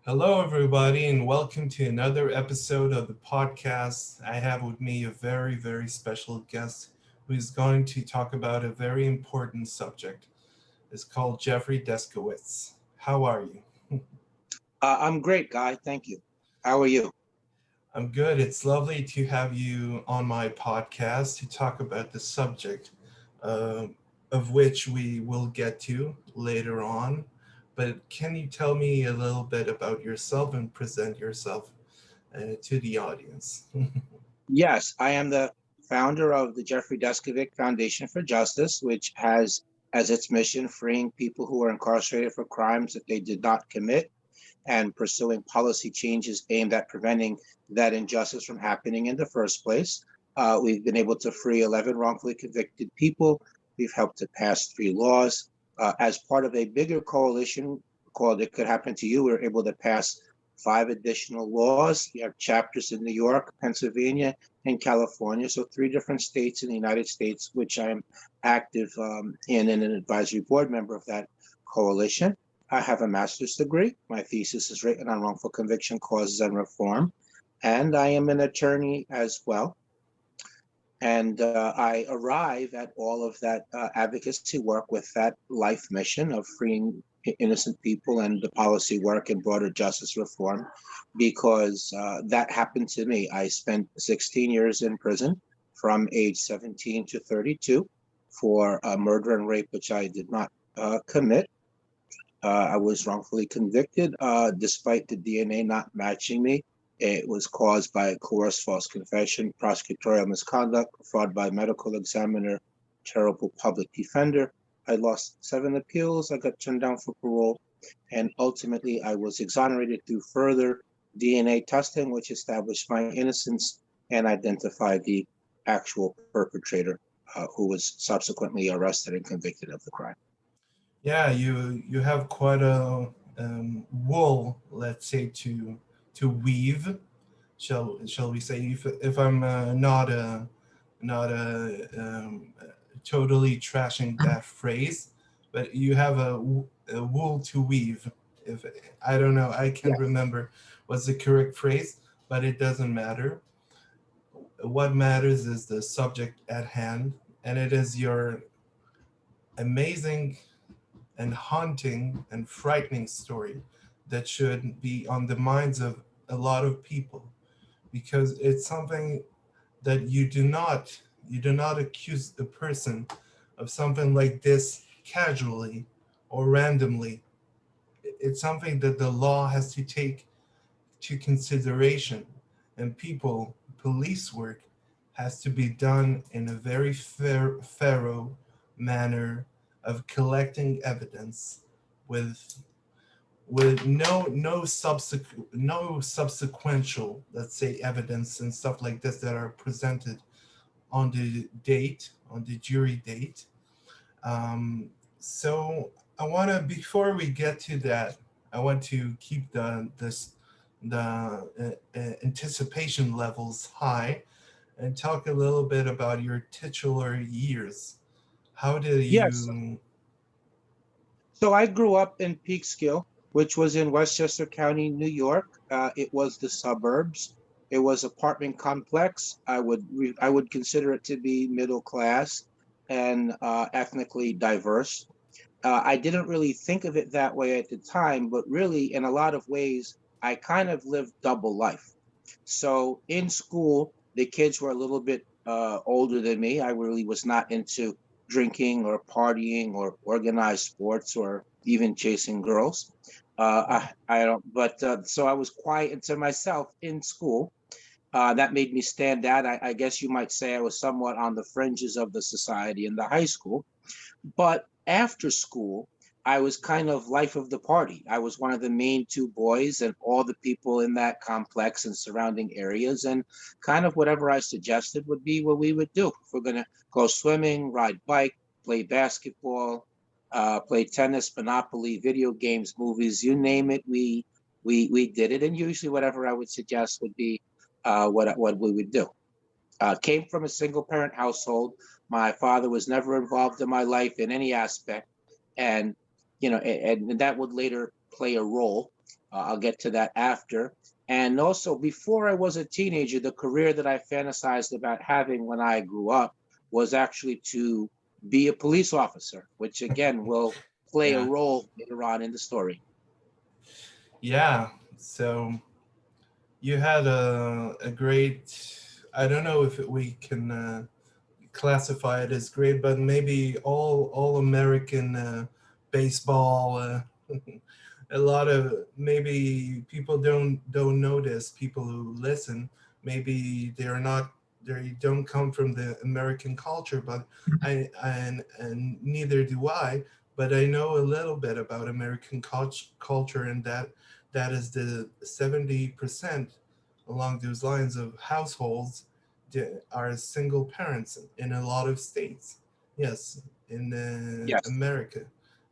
Hello, everybody, and welcome to another episode of the podcast. I have with me a very, very special guest who is going to talk about a very important subject. It's called Jeffery Deskovic. How are you? I'm great, Guy. Thank you. How are you? I'm good. It's lovely to have you on my podcast to talk about the subject, uh, of which we will get to later on. But can you tell me a little bit about yourself and present yourself to the audience? Yes, I am the founder of the Jeffrey Deskovic Foundation for Justice, which has as its mission freeing people who are incarcerated for crimes that they did not commit and pursuing policy changes aimed at preventing that injustice from happening in the first place. We've been able to free 11 wrongfully convicted people. We've helped to pass 3 laws. As part of a bigger coalition called It Could Happen to You, we were able to pass 5 additional laws. We have chapters in New York, Pennsylvania, and California. So 3 different states in the United States, which I am active in and an advisory board member of that coalition. I have a master's degree. My thesis is written on wrongful conviction causes and reform. And I am an attorney as well. And I arrive at all of that advocacy work with that life mission of freeing innocent people and the policy work and broader justice reform because that happened to me. I spent 16 years in prison from age 17 to 32 for murder and rape, which I did not commit. I was wrongfully convicted despite the DNA not matching me. It was caused by coerced false confession, prosecutorial misconduct, fraud by medical examiner, terrible public defender. I lost 7 appeals. I got turned down for parole. And ultimately, I was exonerated through further DNA testing, which established my innocence and identified the actual perpetrator, who was subsequently arrested and convicted of the crime. Yeah, you have quite a wool, let's say, to weave. Shall we say? If I'm not totally trashing that phrase, but you have a wool to weave. If I don't know, I can't Yes. remember what's the correct phrase, but it doesn't matter. What matters is the subject at hand, and it is your amazing and haunting and frightening story that should be on the minds of a lot of people, because it's something that you do not accuse a person of something like this casually or randomly. It's something that the law has to take to consideration, and police work has to be done in a very thorough manner of collecting evidence with no subsequential, let's say, evidence and stuff like this that are presented on the jury date. So I want to, before we get to that, I want to keep the anticipation levels high and talk a little bit about your titular years. How did Yes. you? So I grew up in Peekskill, which was in Westchester County, New York. It was the suburbs. It was apartment complex. I would consider it to be middle class and ethnically diverse. I didn't really think of it that way at the time, but really, in a lot of ways, I kind of lived double life. So in school, the kids were a little bit older than me. I really was not into drinking or partying or organized sports or even chasing girls. I don't, but so I was quiet to myself in school. That made me stand out. I guess you might say I was somewhat on the fringes of the society in the high school. But after school, I was kind of life of the party. I was one of the main 2 boys, and all the people in that complex and surrounding areas, and kind of whatever I suggested would be what we would do. If we're going to go swimming, ride bike, play basketball, play tennis, Monopoly, video games, movies, you name it, we did it. And usually, whatever I would suggest would be what we would do. Came from a single parent household. My father was never involved in my life in any aspect, and and that would later play a role. I'll get to that after. And also, before I was a teenager, the career that I fantasized about having when I grew up was actually to be a police officer, which again will play a Yeah. role later on in the story. Yeah. So you had a great, I don't know if we can classify it as great, but maybe all American baseball. A lot of maybe people don't notice. People who listen, maybe they're not they don't come from the American culture, but and neither do I. But I know a little bit about American culture, and that is the 70% along those lines of households are single parents in a lot of states. Yes, in Yes. America,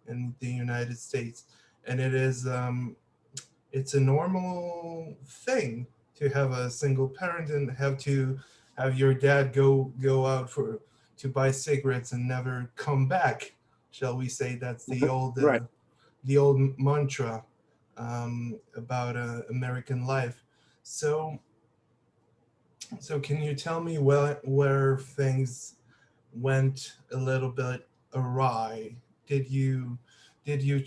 in the United States, and it's a normal thing to have a single parent and have to have your dad go out for to buy cigarettes and never come back. Shall we say that's Right. the old mantra about American life. So so can you tell me where things went a little bit awry? Did you did you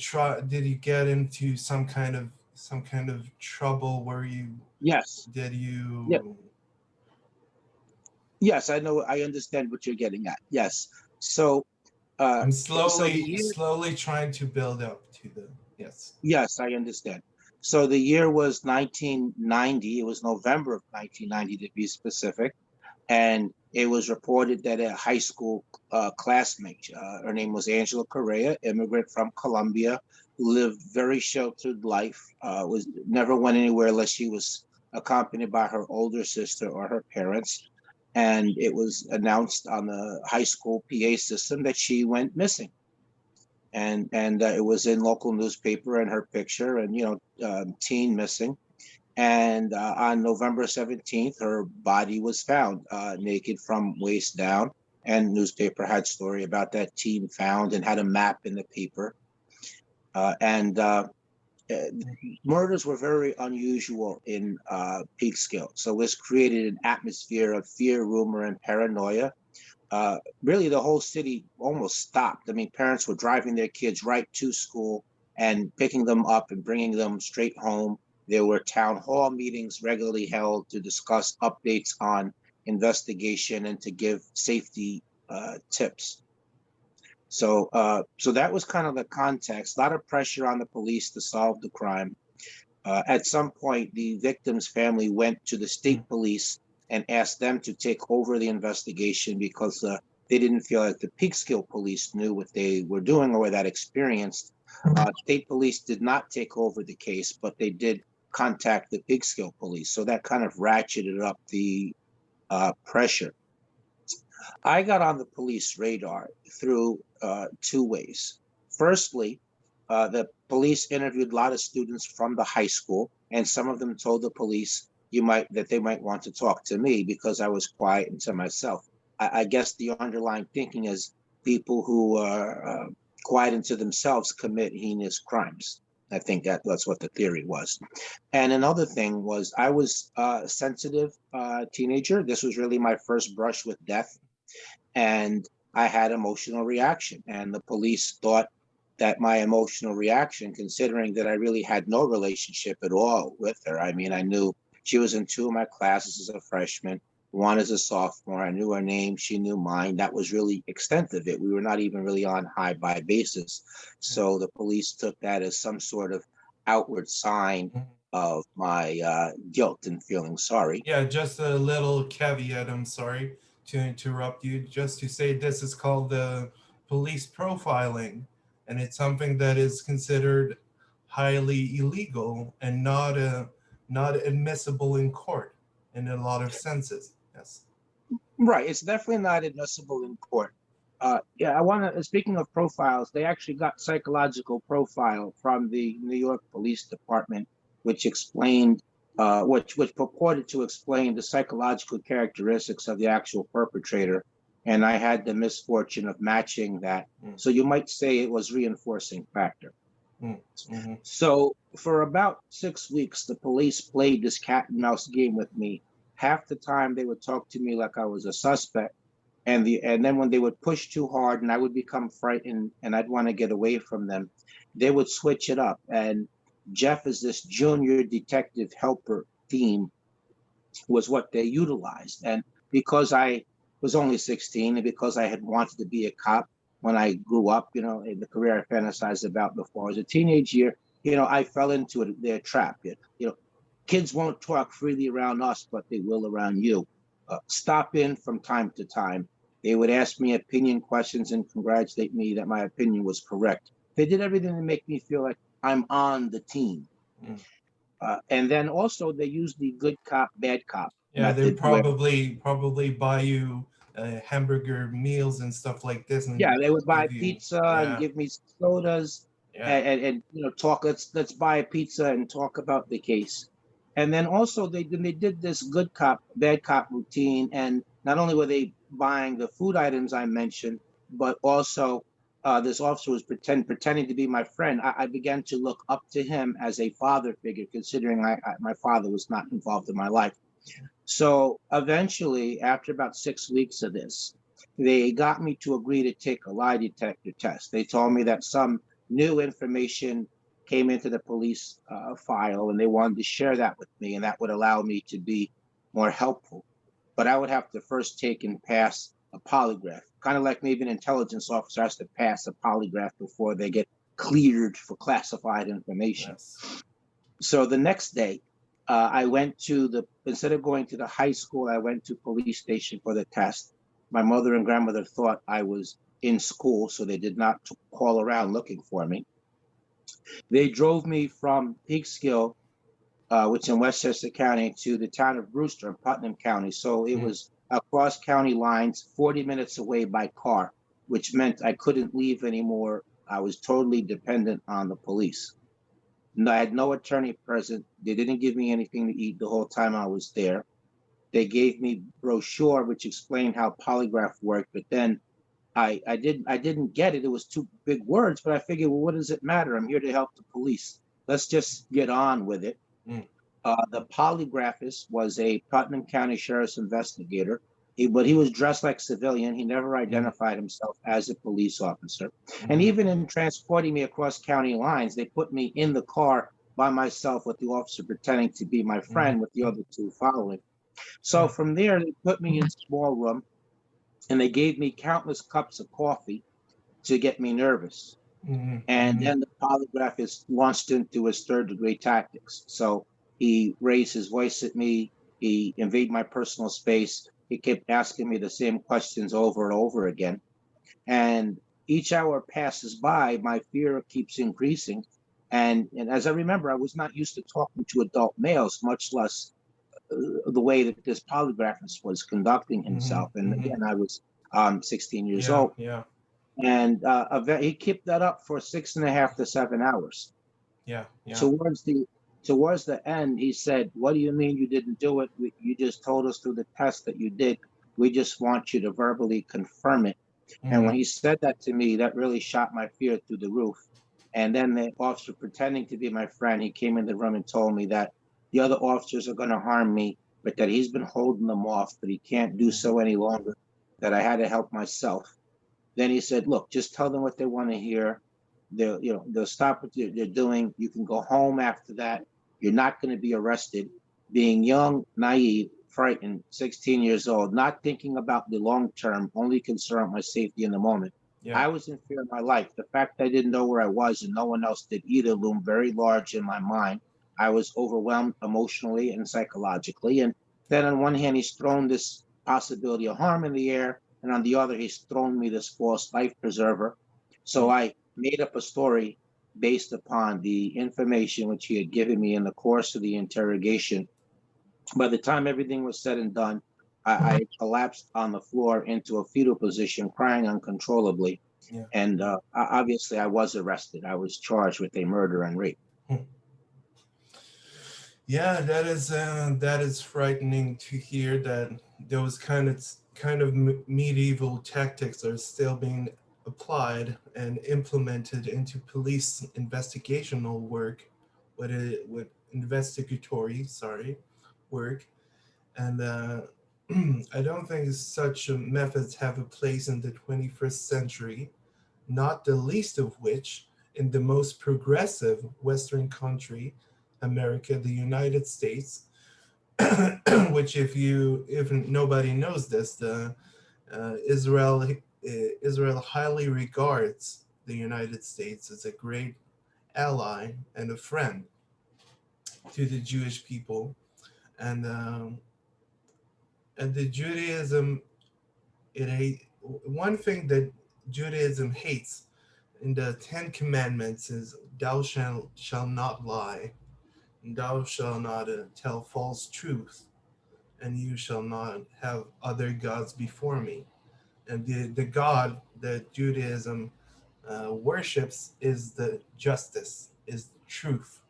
get into some kind of trouble where you Yes. did Yeah. you Yes. I know. I understand what you're getting at. Yes. So, uh, I'm so the year. slowly trying to build up to the yes. Yes, I understand. So the year was 1990. It was November of 1990 to be specific. And it was reported that a high school classmate, her name was Angela Correa, immigrant from Colombia, lived very sheltered life, was never went anywhere unless she was accompanied by her older sister or her parents. And it was announced on the high school PA system that she went missing. And it was in local newspaper and her picture and teen missing. And on November 17th, her body was found naked from waist down. And newspaper had story about that teen found and had a map in the paper. And uh, Murders were very unusual in Peekskill. So this created an atmosphere of fear, rumor, and paranoia. Really, the whole city almost stopped. I mean, parents were driving their kids right to school and picking them up and bringing them straight home. There were town hall meetings regularly held to discuss updates on investigation and to give safety tips. So that was kind of the context. A lot of pressure on the police to solve the crime. At some point, the victim's family went to the Mm. state police and asked them to take over the investigation because they didn't feel like the Peekskill police knew what they were doing or were that experienced. State police did not take over the case, but they did contact the Peekskill police. So that kind of ratcheted up the pressure. I got on the police radar through two ways. Firstly, the police interviewed a lot of students from the high school, and some of them told the police that they might want to talk to me because I was quiet and to myself. I guess the underlying thinking is people who are quiet and to themselves commit heinous crimes. I think that's what the theory was. And another thing was I was a sensitive teenager. This was really my first brush with death, and I had emotional reaction. And the police thought that my emotional reaction, considering that I really had no relationship at all with her. I mean, I knew she was in two of my classes as a freshman, one as a sophomore. I knew her name, she knew mine. That was really extent of it. We were not even really on high by basis. So the police took that as some sort of outward sign Mhm. of my guilt and feeling sorry. Yeah, just a little caveat. I'm sorry to interrupt you. Just to say, this is called the police profiling, and it's something that is considered highly illegal and not admissible in court in a lot of senses. Yes. Right. It's definitely not admissible in court. Yeah, I want to, speaking of profiles, they actually got psychological profile from the New York Police Department, which explained, which purported to explain the psychological characteristics of the actual perpetrator. And I had the misfortune of matching that. Mm. So you might say it was reinforcing factor. Mm, mhm. So for about 6 weeks, the police played this cat and mouse game with me. Half the time they would talk to me like I was a suspect, and then when they would push too hard and I would become frightened and I'd want to get away from them, they would switch it up. And Jeff is this junior detective helper theme was what they utilized. And because I was only 16 and because I had wanted to be a cop when I grew up, in the career I fantasized about before as a teenage year, I fell into their trap. Kids won't talk freely around us, but they will around you. Stop in from time to time. They would ask me opinion questions and congratulate me that my opinion was correct. They did everything to make me feel like I'm on the team. Mm. And then also they used the good cop, bad cop Yeah, they method where, probably buy you hamburger meals and stuff like this yeah, and they would buy give you, pizza and yeah, give me sodas yeah. and talk. Let's buy a pizza and talk about the case. And then also they did this good cop bad cop routine, and not only were they buying the food items I mentioned, but also this officer was pretending to be my friend. I began to look up to him as a father figure, considering my father was not involved in my life. So eventually, after about 6 weeks of this, they got me to agree to take a lie detector test. They told me that some new information came into the police file and they wanted to share that with me, and that would allow me to be more helpful. But I would have to first take and pass a polygraph, kind of like maybe an intelligence officer has to pass a polygraph before they get cleared for classified information. Yes. So the next day, I went to instead of going to the high school, I went to police station for the test. My mother and grandmother thought I was in school, so they did not call around looking for me. They drove me from Peekskill, which is in Westchester County, to the town of Brewster in Putnam County. So it Mm, was across county lines, 40 minutes away by car, which meant I couldn't leave anymore. I was totally dependent on the police. No, I had no attorney present. They didn't give me anything to eat the whole time I was there. They gave me brochure which explained how polygraph worked, but then I didn't get it. It was too big words, but I figured, well, what does it matter? I'm here to help the police. Let's just get on with it. mm, The polygraphist was a Putnam County Sheriff's investigator. But he was dressed like civilian. He never mm, identified himself as a police officer. And mhm, even in transporting me across county lines, they put me in the car by myself with the officer pretending to be my mhm. friend with the other two following. So Yeah. from there, they put me in a small room and they gave me countless cups of coffee to get me nervous. Mhm, And mhm, then the polygraphist launched into his third degree tactics. So he raised his voice at me. He invaded my personal space. He kept asking me the same questions over and over again. And each hour passes by, my fear keeps increasing. And as I remember, I was not used to talking to adult males, much less the way that this polygraphist was conducting mhm, himself. And mhm. again, I was 16 years Yeah, old. yeah, And he kept that up for 6.5 to 7 hours. yeah, yeah. Towards the end, he said, "What do you mean you didn't do it? You just told us through the test that you did. We just want you to verbally confirm it." And when Mhm, he said that to me, that really shot my fear through the roof. And then the officer, pretending to be my friend, he came in the room and told me that the other officers are going to harm me, but that he's been holding them off, but he can't do mhm, so any longer. That I had to help myself. Then he said, "Look, just tell them what they want to hear. They'll stop what they're doing. You can go home after that. You're not going to be arrested." Being young, naive, frightened, 16 years old, not thinking about the long term, only concerned with my safety in the moment. yeah. I was in fear of my life. The fact that I didn't know where I was and no one else did either loomed very large in my mind. I was overwhelmed emotionally and psychologically. And then on one hand, he's thrown this possibility of harm in the air, and on the other, he's thrown me this false life preserver. So Mm, I made up a story based upon the information which he had given me in the course of the interrogation. By the time everything was said and done, I collapsed on the floor into a fetal position, crying uncontrollably. yeah. And obviously, I was arrested. I was charged with a murder and rape. Hmm. Yeah, that is frightening to hear that those kind of medieval tactics are still being applied and implemented into police investigational work, with investigatory, sorry, work, and I don't think such methods have a place in the 21st century, not the least of which in the most progressive Western country, America, the United States, which if nobody knows this, the Israel highly regards the United States as a great ally and a friend to the Jewish people, and the Judaism, one thing that Judaism hates in the Ten Commandments is thou shall not lie, and thou shalt not tell false truth, and you shall not have other gods before me. And the God that Judaism worships is the justice, is the truth.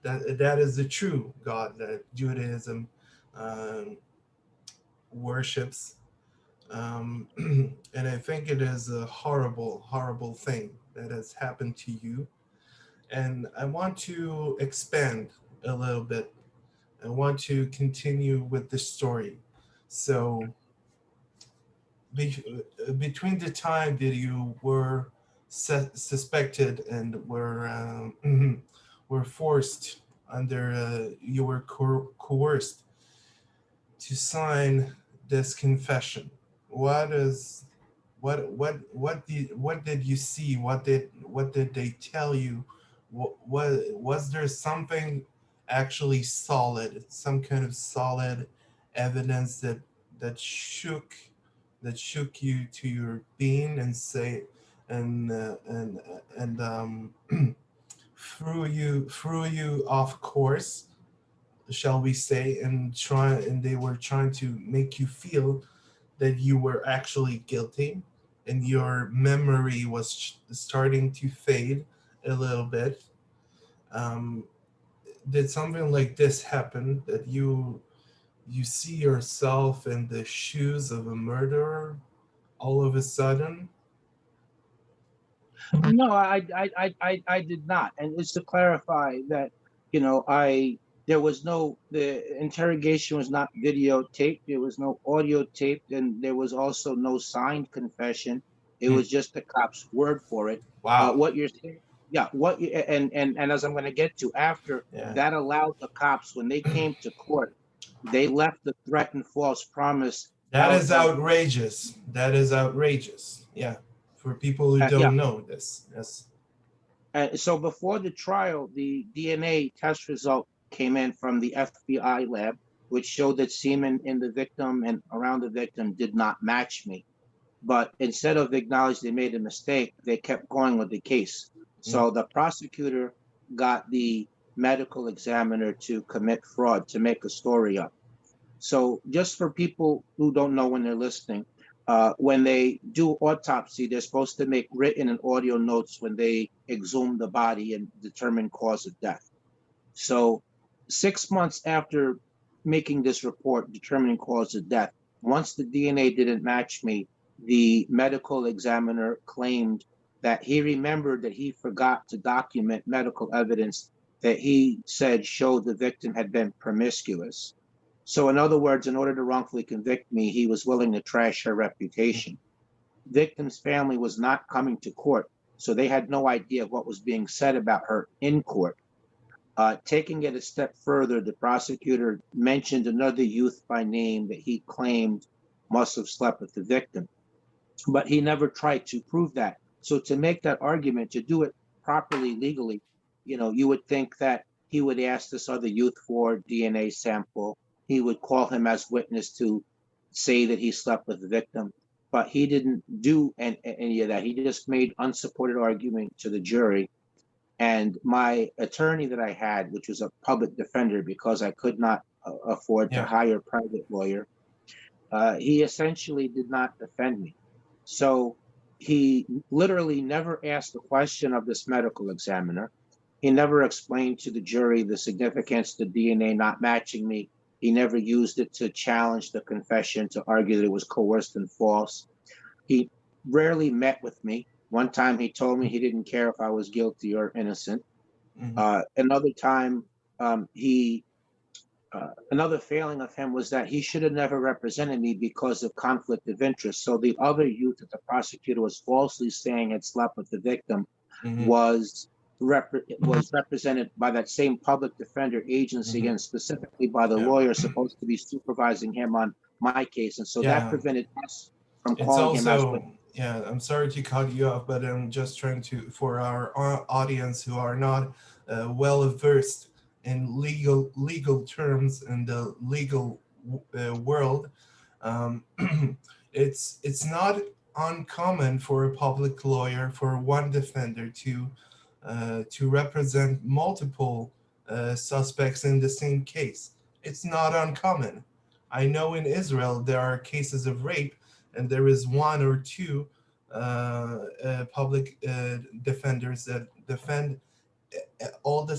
That is the true God that Judaism um, worships. And I think it is a horrible, horrible thing that has happened to you. And I want to expand a little bit. I want to continue with the story. So, between the time that you were suspected and were forced under, you were coerced to sign this confession, what is what did you see? What did they tell you? What was there something actually solid, some kind of solid evidence that shook that shook you to your being and say and threw you off course, shall we say, and they were trying to make you feel that you were actually guilty, and your memory was starting to fade a little bit. um, did something like this happen, that you see yourself in the shoes of a murderer all of a sudden? No, I did not. And it's to clarify that, there was no, the interrogation was not videotaped, there was no audio taped, and there was also no signed confession. It Hmm. was just the cop's word for it. Wow. What you're saying, yeah, and as I'm going to get to after, Yeah. that allowed the cops, when they came to court, they left the threat and false promise That out is of, outrageous. That is outrageous. Yeah. For people who yeah. don't know this. Yes. So before the trial, the DNA test result came in from the FBI lab, which showed that semen in the victim and around the victim did not match me. But instead of acknowledging they made a mistake, they kept going with the case. Mm. So the prosecutor got the medical examiner to commit fraud, to make a story up. So just for people who don't know when they're listening, when they do autopsy, they're supposed to make written and audio notes when they exhume the body and determine cause of death. So 6 months after making this report determining cause of death, once the DNA didn't match me, the medical examiner claimed that he remembered that he forgot to document medical evidence that he said showed the victim had been promiscuous. So, in other words, in order to wrongfully convict me, he was willing to trash her reputation. Victim's family was not coming to court, so they had no idea what was being said about her in court. Taking it a step further, the prosecutor mentioned another youth by name that he claimed must have slept with the victim, but he never tried to prove that. So to make that argument, to do it properly legally, you would think that he would ask this other youth for DNA sample. He would call him as witness to say that he slept with the victim, but he didn't do any of that. He just made unsupported argument to the jury. And my attorney that I had, which was a public defender because I could not afford to Yeah. hire a private lawyer, he essentially did not defend me. So he literally never asked the question of this medical examiner. He never explained to the jury the significance of the DNA not matching me. He never used it to challenge the confession, to argue that it was coerced and false. He rarely met with me. One time he told me he didn't care if I was guilty or innocent. Hmm. Another time, he another failing of him was that he should have never represented me because of conflict of interest. So the other youth that the prosecutor was falsely saying had slept with the victim Hmm. was was represented by that same public defender agency, Hmm. and specifically by the Yeah. lawyer supposed to be supervising him on my case, and so that Yeah. prevented us from It's calling him as also, yeah, I'm sorry to cut you off, but I'm just trying to, for our audience who are not well versed in legal terms in the legal world, um, it's not uncommon for a public lawyer, for one defender to represent multiple suspects in the same case. It's not uncommon. I know in Israel there are cases of rape, and there is one or two public defenders that defend all the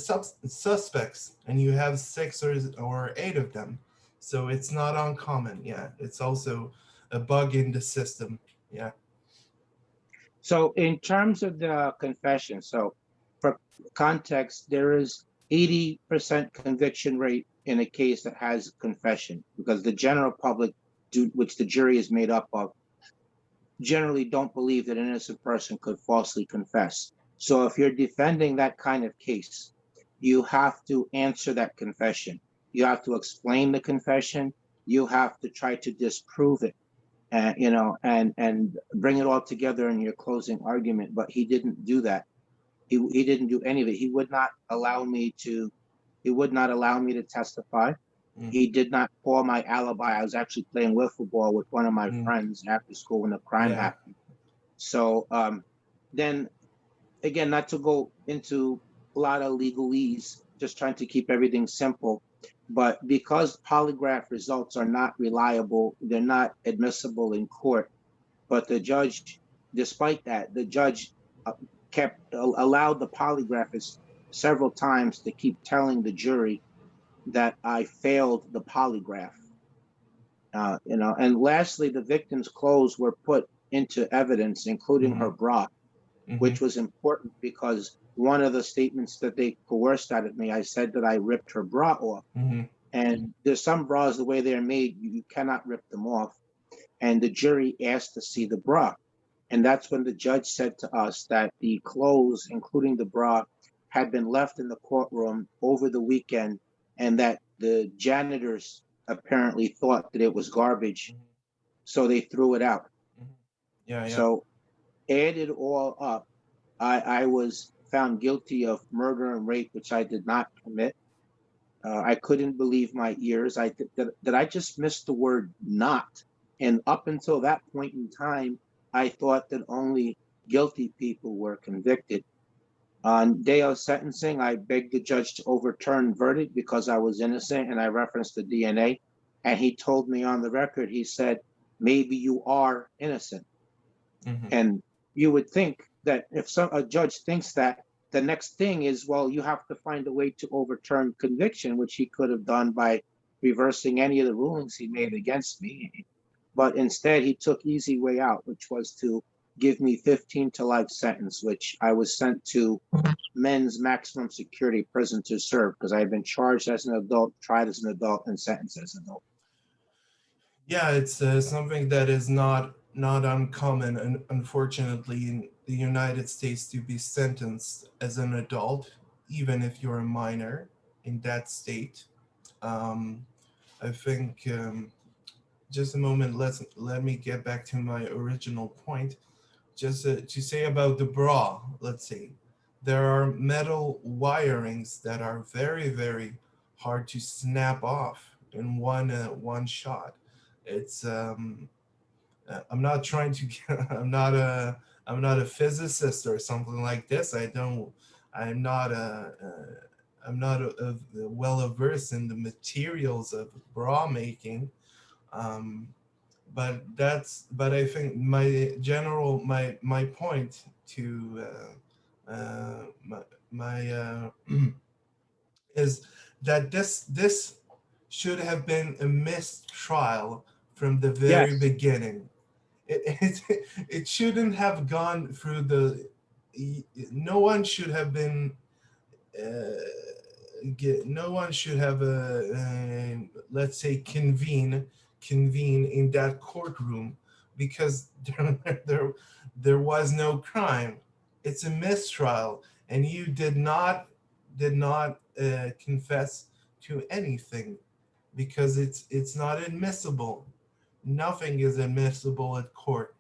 suspects, and you have six or eight of them. So it's not uncommon. Yeah, it's also a bug in the system. Yeah. So in terms of the confession, so for context, there is 80% conviction rate in a case that has confession, because the general public, which the jury is made up of, generally don't believe that an innocent person could falsely confess. So if you're defending that kind of case, you have to answer that confession. You have to explain the confession. You have to try to disprove it, and bring it all together in your closing argument. But he didn't do that. He didn't do any of it. He would not allow me to. He would not allow me to testify. Mm, He did not call my alibi. I was actually playing wiffle ball with one of my mm, friends after school when the crime yeah. happened. So then again, not to go into a lot of legalese, just trying to keep everything simple. But because polygraph results are not reliable, they're not admissible in court. But the judge, despite that, the judge uh, kept allowed the polygraphist several times to keep telling the jury that I failed the polygraph. And lastly, the victim's clothes were put into evidence, including her Hmm. bra, Hmm. which was important because one of the statements that they coerced out of me, I said that I ripped her bra off. Hmm. And there's some bras, the way they're made, you cannot rip them off. And the jury asked to see the bra. And that's when the judge said to us that the clothes, including the bra, had been left in the courtroom over the weekend, and that the janitors apparently thought that it was garbage, so they threw it out. Hmm. Yeah, yeah. So, add it all up, I was found guilty of murder and rape, which I did not commit. I couldn't believe my ears. That I just missed the word "not," and up until that point in time, I thought that only guilty people were convicted. On day of sentencing, I begged the judge to overturn verdict because I was innocent, and I referenced the DNA. And he told me on the record, he said, "Maybe you are innocent." Hmm. And you would think that if a judge thinks that, the next thing is, well, you have to find a way to overturn conviction, which he could have done by reversing any of the rulings he made against me. But instead, he took easy way out, which was to give me 15 to life sentence, which I was sent to men's maximum security prison to serve because I had been charged as an adult, tried as an adult, and sentenced as an adult. Yeah, it's something that is not uncommon, and unfortunately, in the United States, to be sentenced as an adult, even if you're a minor in that state. Um, I think just a moment. Let me get back to my original point. Just to say about the bra, let's say there are metal wirings that are very hard to snap off in one shot. It's I'm not trying to I'm not a physicist or something like this. I'm not I'm not well versed in the materials of bra making. um, but I think my point to my is that this should have been a missed trial from the very Yes. beginning. it shouldn't have gone through the. No one should have been. Uh, no one should have let's say convene in that courtroom because there was no crime. It's a mistrial, and you did not confess to anything because it's not admissible. Nothing is admissible at court.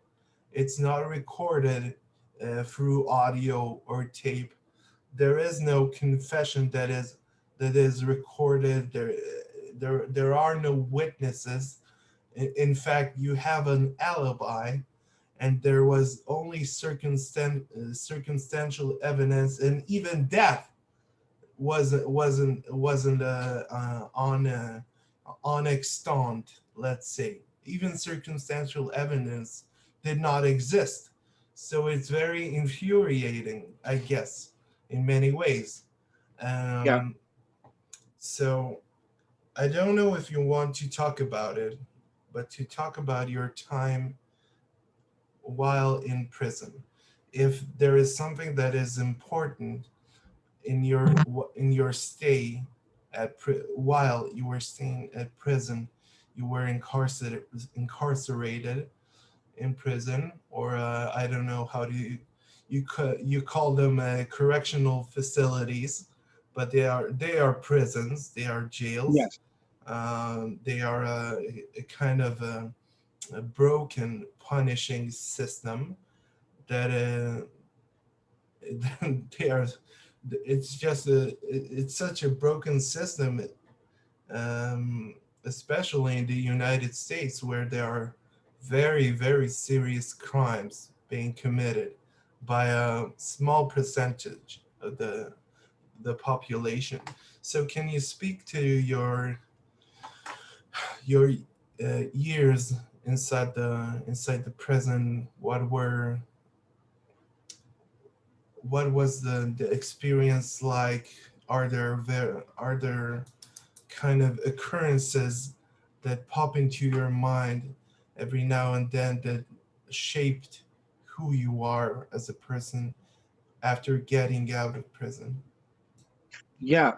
It's not recorded through audio or tape. There is no confession that is recorded. There are no witnesses. In fact, you have an alibi, and there was only circumstantial evidence, and even death wasn't on extant. Let's say even circumstantial evidence did not exist. So it's very infuriating, I guess, in many ways. Yeah, Um, so I don't know if you want to talk about it, but to talk about your time while in prison. If there is something that is important in your stay while you were staying at prison, you were incarcerated in prison, or I don't know how do you call them correctional facilities, but they are prisons, they are jails. yes, They are a kind of a broken punishing system that they are. It's such a broken system, especially in the United States, where there are very, very serious crimes being committed by a small percentage of the population. So, can you speak to your years inside the prison? What was the experience like? Are there kind of occurrences that pop into your mind every now and then that shaped who you are as a person after getting out of prison? yeah.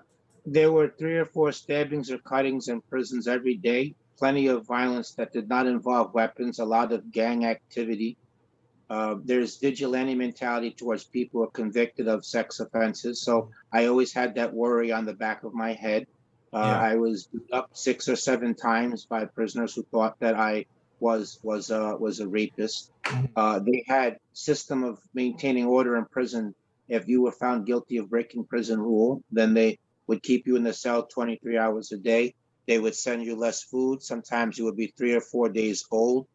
There were 3 or 4 stabbings or cuttings in prisons every day. Plenty of violence that did not involve weapons. A lot of gang activity. There's vigilante mentality towards people who are convicted of sex offenses. So I always had that worry on the back of my head. Yeah. I was beat up 6 or 7 times by prisoners who thought that I was a rapist. Mhm. They had system of maintaining order in prison. If you were found guilty of breaking prison rule, then they would keep you in the cell 23 hours a day. They would send you less food. Sometimes you would be 3 or 4 days old.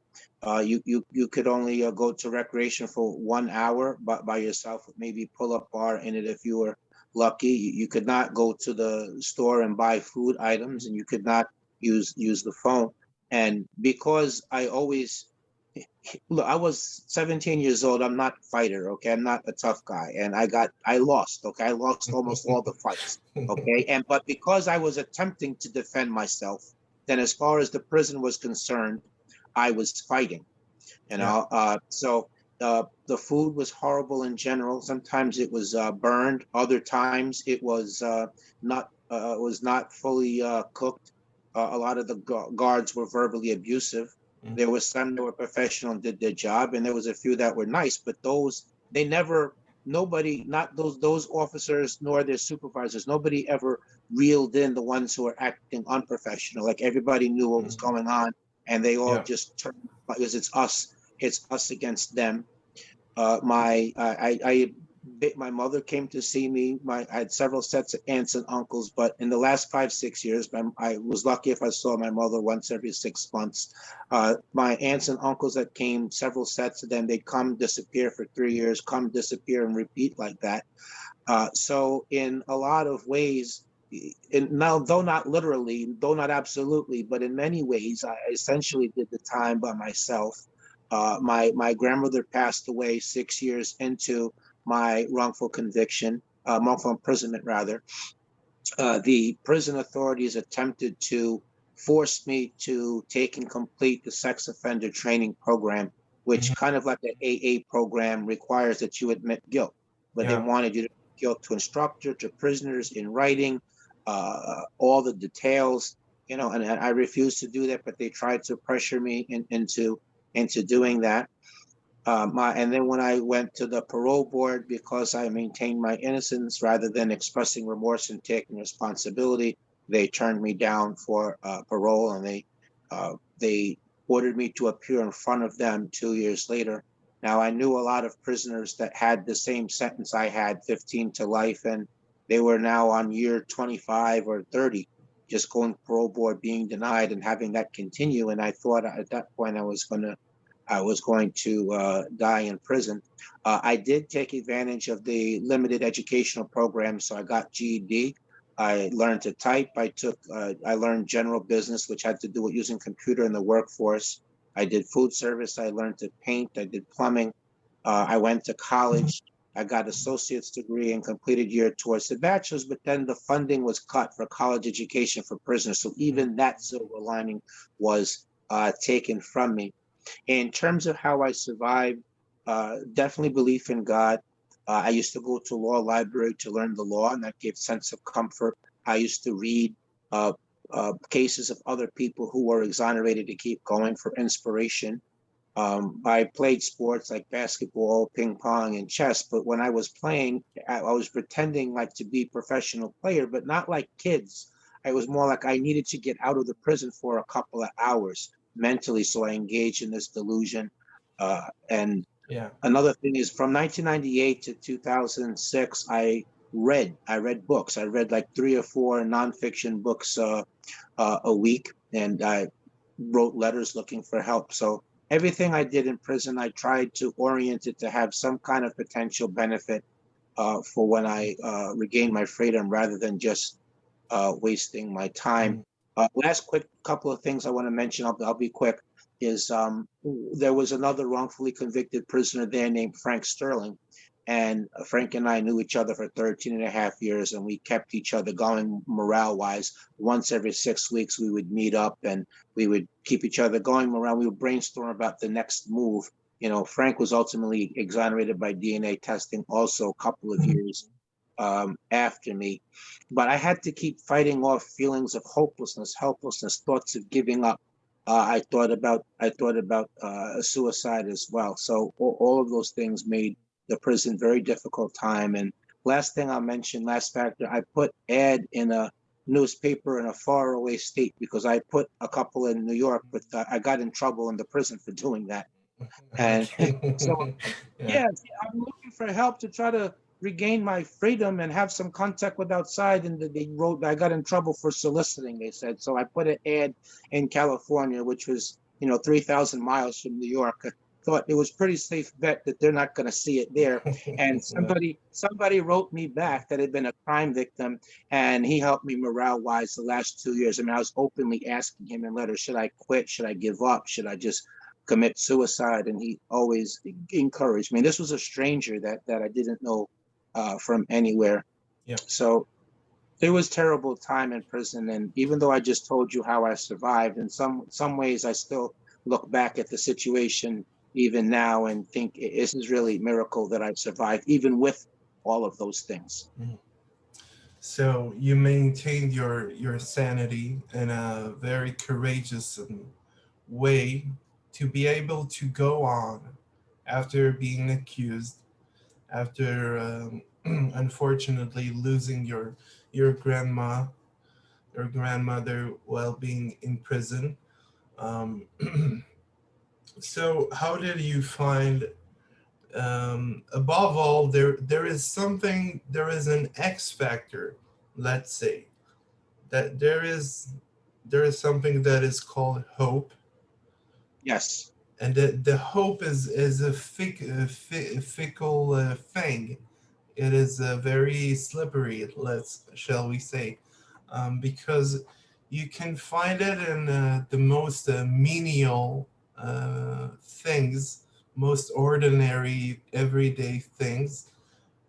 You could only go to recreation for 1 hour by yourself with maybe pull up bar in it if you were lucky. You could not go to the store and buy food items, and you could not use the phone. And because I always look, I was 17 years old. I'm not a fighter, okay? I'm not a tough guy, and I lost, okay? I lost almost all the fights, okay? And but because I was attempting to defend myself, then as far as the prison was concerned, I was fighting, you Yeah. know. The food was horrible in general. Sometimes it was burned. Other times it was not fully cooked. A lot of the guards were verbally abusive. Mhm. There was some that were professional and did their job, and there was a few that were nice. But those they never, nobody, not those officers nor their supervisors, nobody ever reeled in the ones who were acting unprofessional. Like everybody knew what was Mhm. going on, and they all Yeah. just turned because it's us against them. My mother came to see me. I had several sets of aunts and uncles, but in the last 5 6 years, I was lucky if I saw my mother once every 6 months. My aunts and uncles that came, several sets of them, they come disappear for 3 years, come disappear and repeat like that. So in a lot of ways, now though not literally, though not absolutely, but in many ways, I essentially did the time by myself. My grandmother passed away 6 years into my wrongful imprisonment rather. The prison authorities attempted to force me to take and complete the sex offender training program, which Mhm. kind of like an AA program requires that you admit guilt, but they Yeah. wanted you to admit guilt to instructor, to prisoners in writing, all the details, and I refused to do that, but they tried to pressure me into doing that. And then when I went to the parole board, because I maintained my innocence rather than expressing remorse and taking responsibility, they turned me down for parole, and they ordered me to appear in front of them 2 years later. Now I knew a lot of prisoners that had the same sentence I had, 15 to life, and they were now on year 25 or 30, just going parole board, being denied, and having that continue. And I thought at that point I was going to die in prison. I did take advantage of the limited educational program, so I got GED. I learned to type. I learned general business, which had to do with using computer in the workforce. I did food service. I learned to paint. I did plumbing. I went to college. I got associate's degree and completed year towards the bachelor's, but then the funding was cut for college education for prisoners. So even that silver lining was taken from me. In terms of how I survived, definitely belief in God. I used to go to law library to learn the law, and that gave sense of comfort. I used to read uh, cases of other people who were exonerated to keep going for inspiration. I played sports like basketball, ping pong, and chess. But when I was playing, I was pretending like to be a professional player, but not like kids. I was more like I needed to get out of the prison for a couple of hours mentally, so I engaged in this delusion. And Yeah. another thing is, from 1998 to 2006, I read books. I read like three or four nonfiction books a week, and I wrote letters looking for help. So everything I did in prison, I tried to orient it to have some kind of potential benefit for when I regained my freedom, rather than just wasting my time. Mhm. Last quick couple of things I want to mention, I'll be quick, is there was another wrongfully convicted prisoner there named Frank Sterling. And Frank and I knew each other for 13 and a half years, and we kept each other going morale wise. Once every 6 weeks, we would meet up and we would keep each other going morale. We would brainstorm about the next move. Frank was ultimately exonerated by DNA testing also a couple of years after me. But I had to keep fighting off feelings of hopelessness, helplessness, thoughts of giving up. I thought about suicide as well. So all of those things made the prison very difficult time. And last thing I'll mention, last factor, I put ad in a newspaper in a faraway state because I put a couple in New York, but I got in trouble in the prison for doing that. And so Okay. Yeah. yeah, I'm looking for help to try to regain my freedom and have some contact with outside. And they wrote, I got in trouble for soliciting, they said. So I put an ad in California, which was, 3,000 miles from New York. I thought it was pretty safe bet that they're not going to see it there. And Yeah. somebody wrote me back that had been a crime victim, and he helped me morale wise the last 2 years. I mean, I was openly asking him in letters, should I quit? Should I give up? Should I just commit suicide? And he always encouraged me. This was a stranger that I didn't know from anywhere. Yeah. So it was terrible time in prison. And even though I just told you how I survived, in some ways I still look back at the situation even now and think this is really a miracle that I've survived, even with all of those things. Mhm. So you maintained your sanity in a very courageous way to be able to go on after being accused, after unfortunately losing your your grandmother while being in prison. Um, so how did you find, above all, there is something, there is an X factor, let's say, that there is something that is called hope, Yes. and the hope is a fickle thing. It is very slippery, let's shall we say, because you can find it in the most menial things, most ordinary everyday things,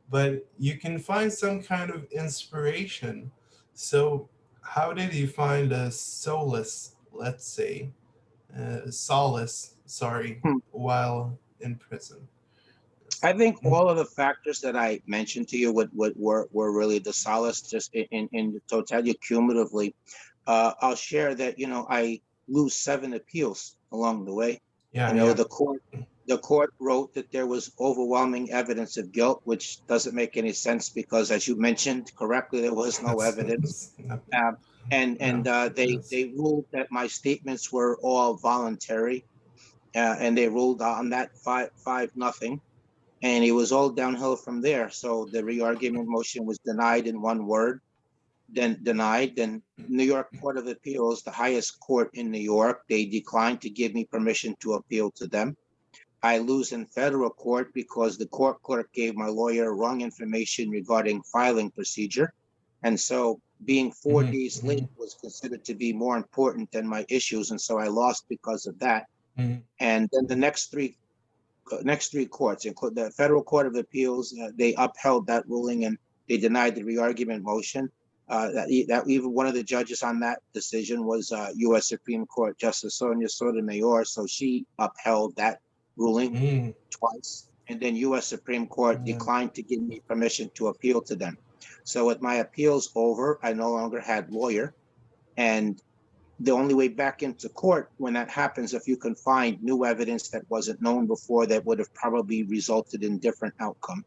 but you can find some kind of inspiration. So how did you find a solace, let's say, solace, sorry, Hmm. while in prison. I think Mm, all of the factors that I mentioned to you were really the solace just in the totality cumulatively. I'll share that, I lose seven appeals along the way. yeah, You know, yeah. the court wrote that there was overwhelming evidence of guilt, which doesn't make any sense because, as you mentioned correctly, there was no evidence. That's nothing. Um, and Yeah, and they yes. they ruled that my statements were all voluntary, and they ruled on that five nothing, and it was all downhill from there. So the re-argument motion was denied in one word, then denied. Then New York Court of Appeals, the highest court in New York, they declined to give me permission to appeal to them. I lose in federal court because the court clerk gave my lawyer wrong information regarding filing procedure. And so being four Hmm, days hmm, late was considered to be more important than my issues. And so I lost because of that. hmm, And then the next three courts, including the Federal Court of Appeals, they upheld that ruling and they denied the re-argument motion. That even one of the judges on that decision was U.S. Supreme Court Justice Sonia Sotomayor, so she upheld that ruling hmm. twice, and then U.S. Supreme Court Yeah. declined to give me permission to appeal to them. So with my appeals over, I no longer had lawyer, and the only way back into court when that happens if you can find new evidence that wasn't known before that would have probably resulted in different outcome.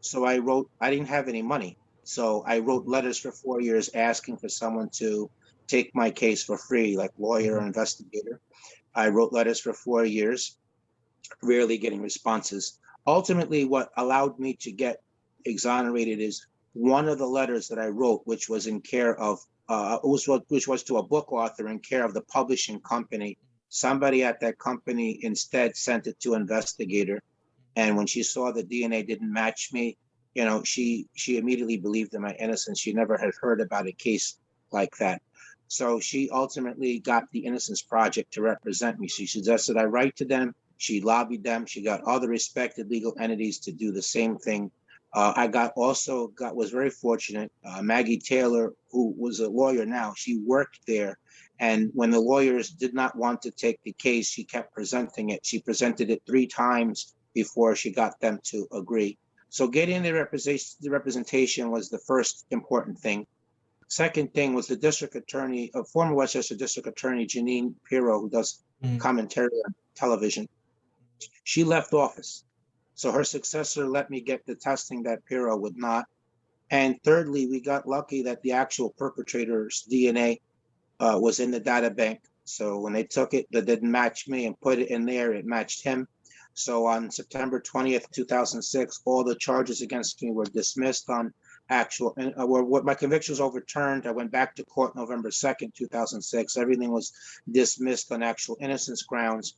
So I didn't have any money, so I wrote letters for 4 years asking for someone to take my case for free, like lawyer or Mhm. investigator. I wrote letters for 4 years, rarely getting responses. Ultimately, what allowed me to get exonerated is one of the letters that I wrote, which was in care of, which was to a book author in care of the publishing company. Somebody at that company instead sent it to investigator, and when she saw the DNA didn't match me, she immediately believed in my innocence. She never had heard about a case like that. So she ultimately got the Innocence Project to represent me. She suggested I write to them. She lobbied them. She got other respected legal entities to do the same thing. I was very fortunate. Maggie Taylor, who was a lawyer now, she worked there. And when the lawyers did not want to take the case, she kept presenting it. She presented it 3 times before she got them to agree. So getting the representation was the first important thing. Second thing was the district attorney, former Westchester district attorney Janine Pirro, who does Mm, commentary on television. She left office. So her successor let me get the testing that Pirro would not. And thirdly, we got lucky that the actual perpetrator's DNA was in the data bank. So when they took it, that didn't match me and put it in there, it matched him. So on September 20th, 2006, all the charges against me were dismissed on what my conviction was overturned. I went back to court November 2nd, 2006. Everything was dismissed on actual innocence grounds,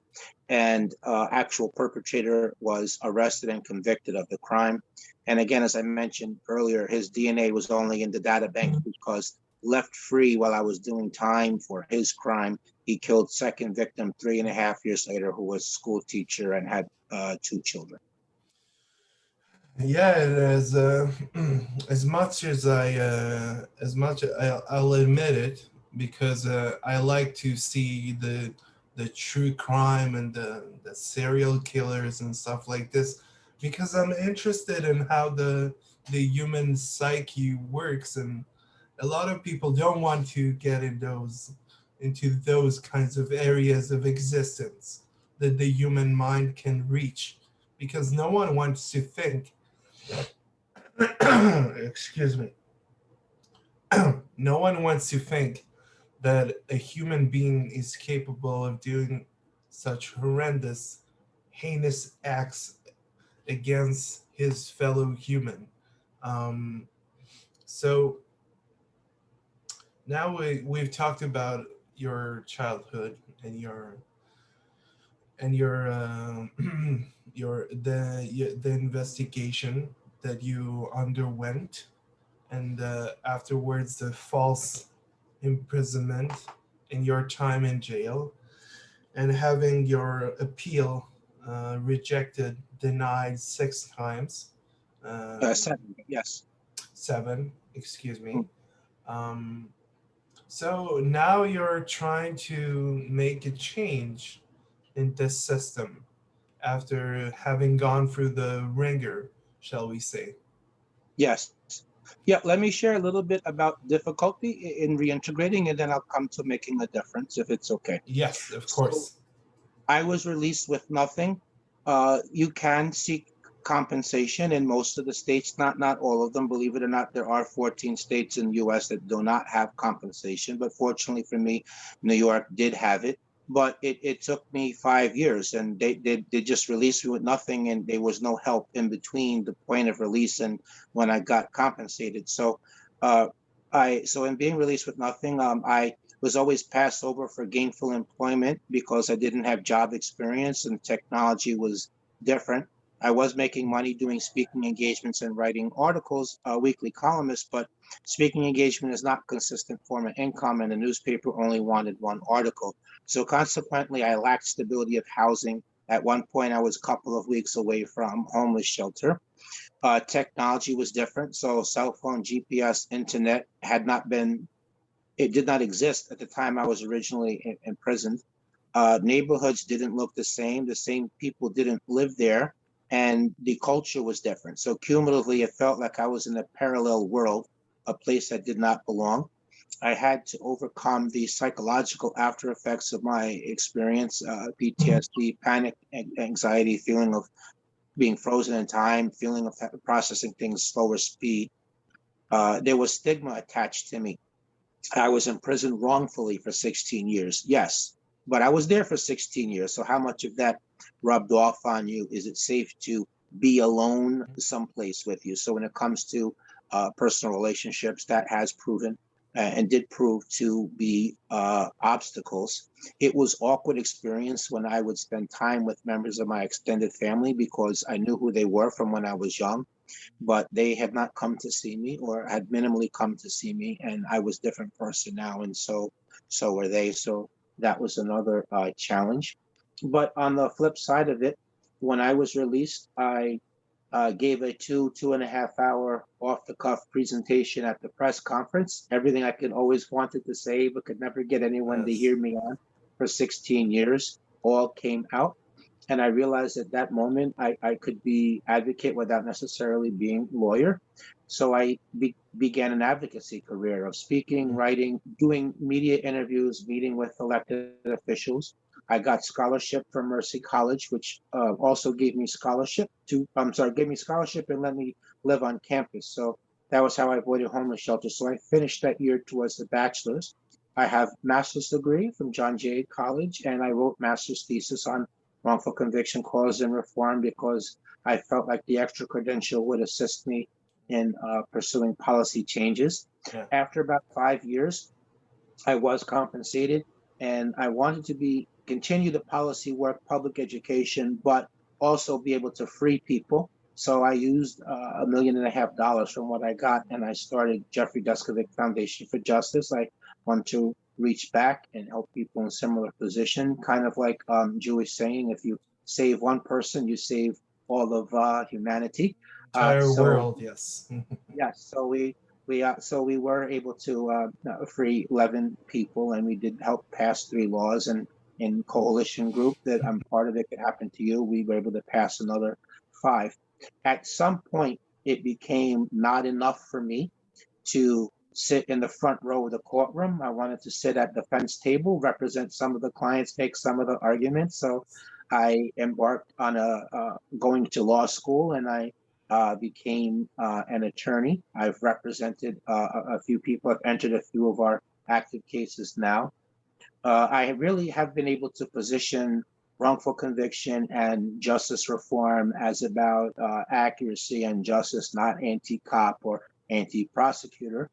and actual perpetrator was arrested and convicted of the crime. And again, as I mentioned earlier, his DNA was only in the data bank because left free while I was doing time for his crime, he killed second victim 3.5 years later, who was a school teacher and had 2 children. yeah, as as much as I'll admit it, because I like to see the true crime and the serial killers and stuff like this, because I'm interested in how the human psyche works, and a lot of people don't want to get into those kinds of areas of existence that the human mind can reach, because no one wants to think excuse me, no one wants to think that a human being is capable of doing such horrendous, heinous acts against his fellow human. Um, so now we've talked about your childhood and your the investigation that you underwent, and afterwards the false imprisonment in your time in jail, and having your appeal rejected, denied 6 times, um, Seven, yes. seven, excuse me. Um, So now you're trying to make a change in this system after having gone through the ringer, shall we say? Yes. Yeah, let me share a little bit about difficulty in reintegrating, and then I'll come to making a difference if it's okay. Yes, of So course. I was released with nothing. You can seek compensation in most of the states, not all of them. Believe it or not, there are 14 states in the U.S. that do not have compensation. But fortunately for me, New York did have it. But it took me 5 years, and they just released me with nothing, and there was no help in between the point of release and when I got compensated. Uh, so in being released with nothing, I was always passed over for gainful employment because I didn't have job experience and technology was different. I was making money doing speaking engagements and writing articles, weekly columnist, but speaking engagement is not consistent form of income, and the newspaper only wanted one article. So consequently, I lacked stability of housing. At one point, I was a couple of weeks away from homeless shelter. Technology was different. So cell phone, GPS, internet had not been it did not exist at the time I was originally imprisoned. Neighborhoods didn't look the same. The same people didn't live there, and the culture was different. So cumulatively, it felt like I was in a parallel world, a place that did not belong. I had to overcome the psychological after effects of my experience, PTSD, panic, anxiety, feeling of being frozen in time, feeling of processing things slower speed. There was stigma attached to me. I was in prison wrongfully for 16 years. Yes, but I was there for 16 years. So how much of that rubbed off on you? Is it safe to be alone someplace with you? So when it comes to personal relationships, that has proven and did prove to be obstacles. It was awkward experience when I would spend time with members of my extended family because I knew who they were from when I was young, but they had not come to see me or had minimally come to see me, and I was a different person now, and so were they. So that was another challenge. But on the flip side of it, when I was released, I gave a 2.5 hour off the cuff presentation at the press conference. Everything I could always wanted to say, but could never get anyone to Yes. hear me on for 16 years, all came out. And I realized at that moment I could be advocate without necessarily being lawyer. So I began an advocacy career of speaking, writing, doing media interviews, meeting with elected officials. I got scholarship from Mercy College, which also gave me scholarship to, gave me scholarship and let me live on campus. So that was how I avoided homeless shelter. So I finished that year towards the bachelor's. I have master's degree from John Jay College, and I wrote master's thesis on wrongful conviction cause and reform because I felt like the extra credential would assist me in pursuing policy changes. Yeah. After about 5 years, I was compensated, and I wanted to be continue the policy work, public education, but also be able to free people. So I used $1.5 million from what I got, and I started Jeffery Deskovic Foundation for Justice. I want to reach back and help people in similar position, kind of like Jewish saying, if you save one person, you save all of humanity. Entire So world, yes. Yes, so we were able to free 11 people, and we did help pass 3 laws. And in coalition group that I'm part of, it could happen to you, we were able to pass another 5. At some point, it became not enough for me to sit in the front row of the courtroom. I wanted to sit at the defense table, represent some of the clients, make some of the arguments. So I embarked on going to law school, and I became an attorney. I've represented a few people. I've entered a few of our active cases now. I really have been able to position wrongful conviction and justice reform as about accuracy and justice, not anti-cop or anti-prosecutor.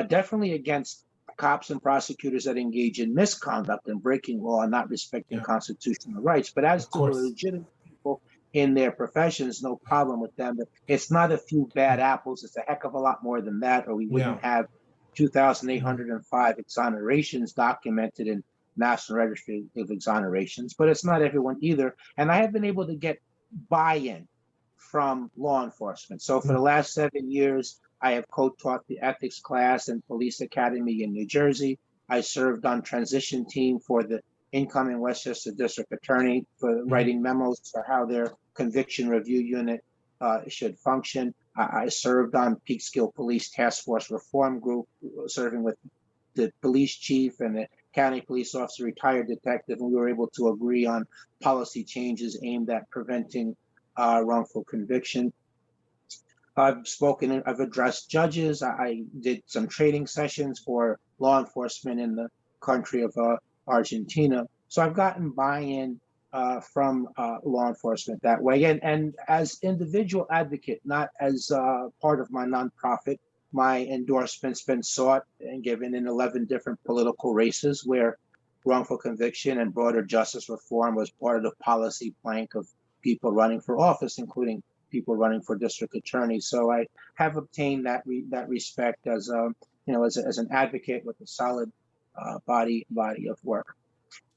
Definitely against cops and prosecutors that engage in misconduct and breaking law and not respecting Yeah, constitutional rights. But as of to the course. legitimate people in their professions, no problem with them. But it's not a few bad apples. It's a heck of a lot more than that, or we Yeah. wouldn't have Mhm. 2,805 exonerations documented in National Registry of Exonerations, but it's not everyone either. And I have been able to get buy-in from law enforcement. So for the last 7 years, I have co-taught the ethics class in Police Academy in New Jersey. I served on transition team for the incoming Westchester District Attorney for Mhm. writing memos for how their conviction review unit should function. I served on Peekskill Police Task Force Reform Group, serving with the police chief and the county police officer, retired detective, and we were able to agree on policy changes aimed at preventing wrongful conviction. I've addressed judges. I did some training sessions for law enforcement in the country of Argentina. So I've gotten buy-in from law enforcement that way. And as individual advocate, not as part of my nonprofit, my endorsement's been sought and given in 11 different political races where wrongful conviction and broader justice reform was part of the policy plank of people running for office, including people running for district attorney. So I have obtained that respect as as an advocate with a solid body of work.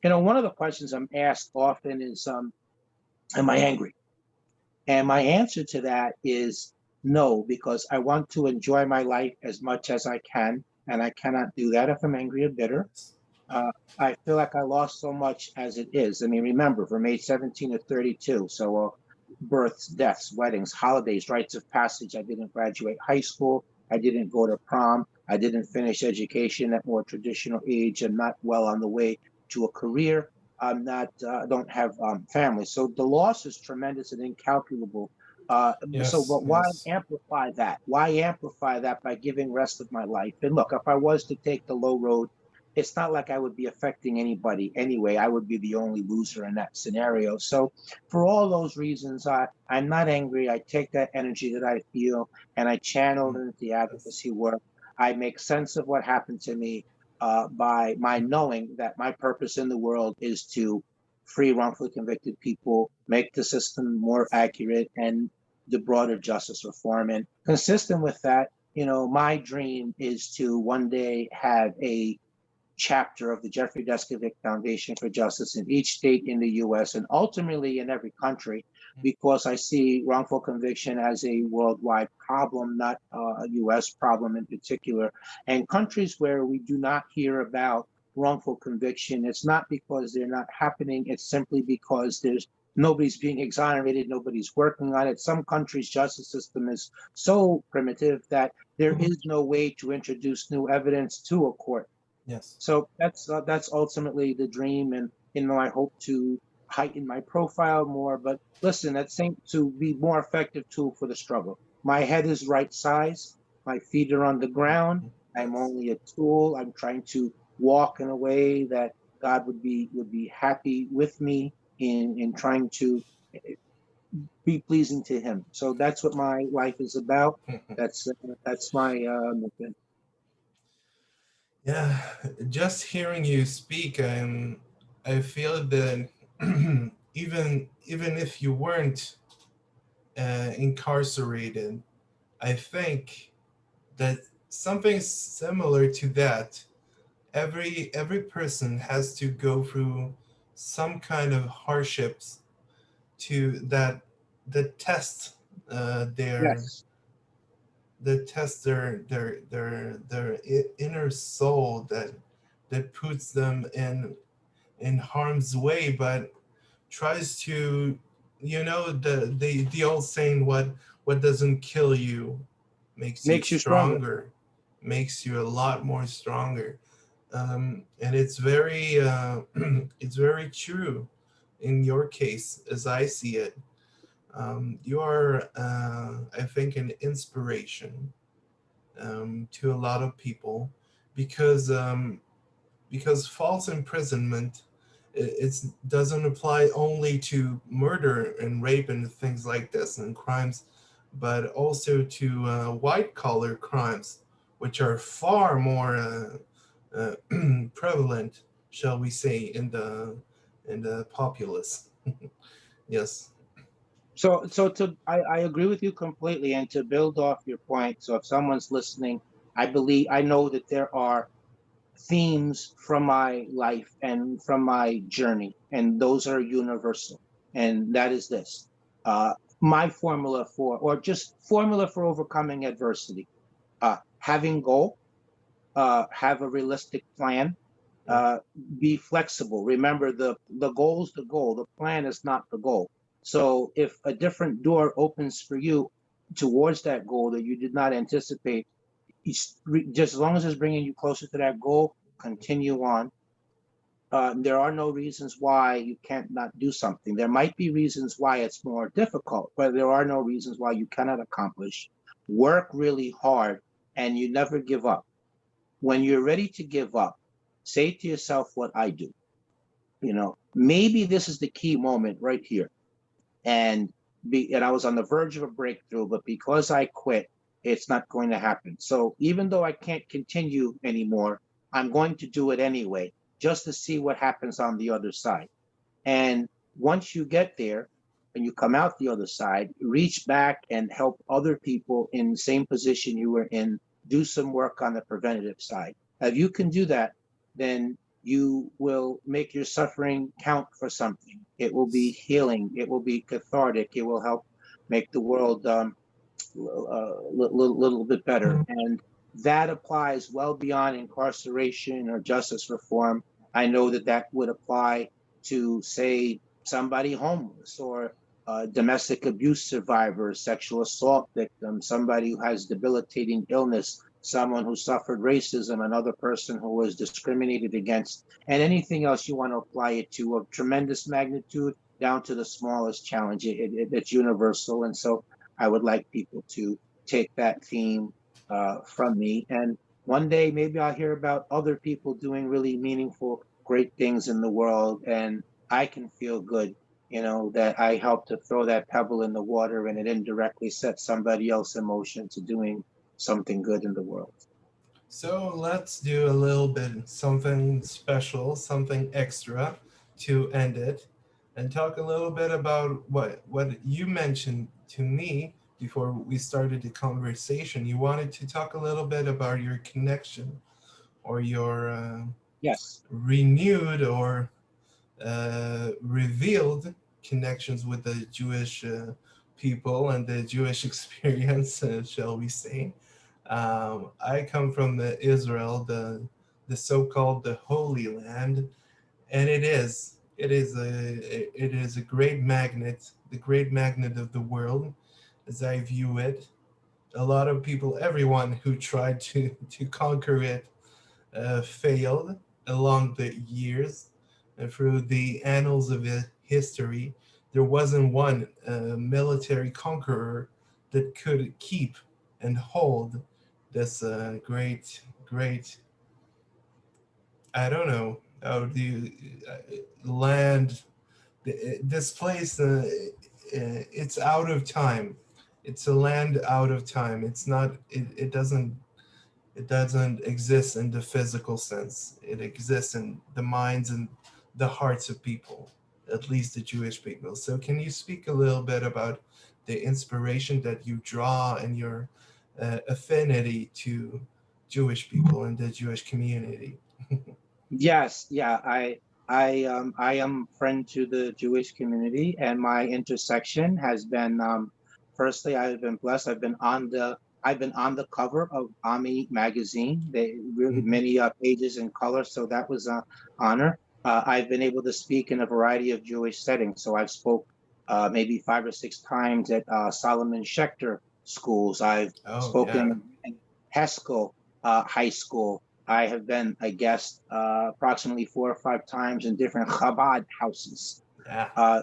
One of the questions I'm asked often is, am I angry? And my answer to that is no, because I want to enjoy my life as much as I can, and I cannot do that if I'm angry or bitter. Uh, I feel like I lost so much as it is. I mean, remember, from age 17 to 32, so births, deaths, weddings, holidays, rites of passage. I didn't graduate high school. I didn't go to prom. I didn't finish education at more traditional age. I'm not well on the way to a career. I'm not, don't have family. So the loss is tremendous and incalculable. Yes, But why yes. amplify that? Why amplify that by giving rest of my life? And look, if I was to take the low road, it's not like I would be affecting anybody anyway. I would be the only loser in that scenario. So for all those reasons, I'm not angry. I take that energy that I feel and I channel it Mm, into the yes. advocacy work. I make sense of what happened to me by my knowing that my purpose in the world is to free wrongfully convicted people, make the system more accurate, and the broader justice reform. And consistent with that, my dream is to one day have a chapter of the Jeffery Deskovic Foundation for Justice in each state in the US and ultimately in every country, because I see wrongful conviction as a worldwide problem, not a US problem in particular. And countries where we do not hear about wrongful conviction, it's not because they're not happening, it's simply because nobody's being exonerated, nobody's working on it. Some countries' justice system is so primitive that there Mhm. is no way to introduce new evidence to a court. Yes. So that's ultimately the dream, and I hope to heighten my profile more. But listen, that seems to be more effective tool for the struggle. My head is right size, my feet are on the ground. Mhm. I'm Yes. only a tool. I'm trying to walk in a way that God would be happy with me in trying to be pleasing to Him. So that's what my life is about. That's my mission. Yeah, just hearing you speak, I feel that even if you weren't incarcerated, I think that something similar to that. Every person has to go through some kind of hardships to that test their Yes. inner soul, that puts them in harm's way, but tries to, the old saying, what doesn't kill you makes you Makes you stronger. stronger, makes you a lot more stronger. And it's very it's very true in your case, as I see it. You are, I think, an inspiration to a lot of people, because false imprisonment, it doesn't apply only to murder and rape and things like this and crimes, but also to white collar crimes, which are far more prevalent, shall we say, in the populace. Yes. I agree with you completely. And to build off your point, so if someone's listening, I know that there are themes from my life and from my journey, and those are universal. And that is this: my formula for, or just formula for overcoming adversity. having goal, have a realistic plan, Yeah. uh, be flexible. Remember, the goal's the goal. The plan is not the goal. So if a different door opens for you towards that goal that you did not anticipate, just as long as it's bringing you closer to that goal, continue on. There are no reasons why you can't not do something. There might be reasons why it's more difficult, but there are no reasons why you cannot accomplish. Work really hard and you never give up. When you're ready to give up, say to yourself what I do. Maybe this is the key moment right here. And I was on the verge of a breakthrough, but because I quit, it's not going to happen. So even though I can't continue anymore, I'm going to do it anyway, just to see what happens on the other side. And once you get there and you come out the other side, reach back and help other people in the same position you were in, do some work on the preventative side. If you can do that, then you will make your suffering count for something. It will be healing. It will be cathartic. It will help make the world little bit better. And that applies well beyond incarceration or justice reform. I know that that would apply to, say, somebody homeless or domestic abuse survivor, sexual assault victim, somebody who has debilitating illness, someone who suffered racism, another person who was discriminated against, and anything else you want to apply it to of tremendous magnitude down to the smallest challenge. It's universal. And so I would like people to take that theme from me. And one day, maybe I'll hear about other people doing really meaningful, great things in the world. And I can feel good, that I helped to throw that pebble in the water and it indirectly set somebody else in motion to doing something good in the world. So let's do a little bit something special, something extra to end it, and talk a little bit about what you mentioned to me before we started the conversation. You wanted to talk a little bit about your connection or your Yes. renewed or revealed connections with the Jewish people and the Jewish experience, shall we say. I come from the Israel, the so-called the Holy Land, and it is a great magnet, the great magnet of the world, as I view it. A lot of people, everyone who tried to conquer it, failed along the years and through the annals of history. There wasn't one military conqueror that could keep and hold this great, I don't know, how do you, land, this place, it's out of time. It's a land out of time. It's not, it doesn't exist in the physical sense. It exists in the minds and the hearts of people, at least the Jewish people. So, can you speak a little bit about the inspiration that you draw and your affinity to Jewish people and the Jewish community? Yes, yeah, I am friend to the Jewish community, and my intersection has been, firstly, I've been blessed. I've been on the cover of Ami magazine. They really Mhm. many pages in color, so that was an honor. I've been able to speak in a variety of Jewish settings. So I've spoke maybe 5 or 6 times at Solomon Schechter schools. I've Oh, yeah. spoken in Haskell High School. I have been a guest approximately 4 or 5 times in different Chabad houses. Yeah. Uh,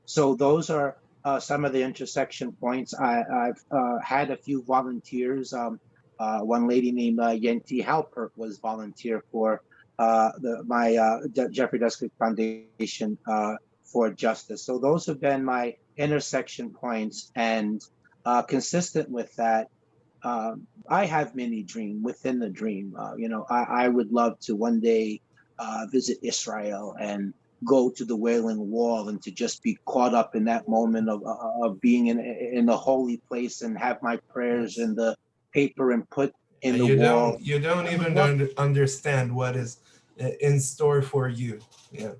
so those are some of the intersection points. I've had a few volunteers. One lady named Yenti Halpert was volunteer for my Jeffrey Deskovic Foundation for Justice. So those have been my intersection points, and consistent with that, I have many dream within the dream. I would love to one day visit Israel and go to the Wailing Wall and to just be caught up in that moment of being in the holy place and have my prayers Yes. in the paper and put in the You wall. don't I would even love. understand what is in store for you. Yeah.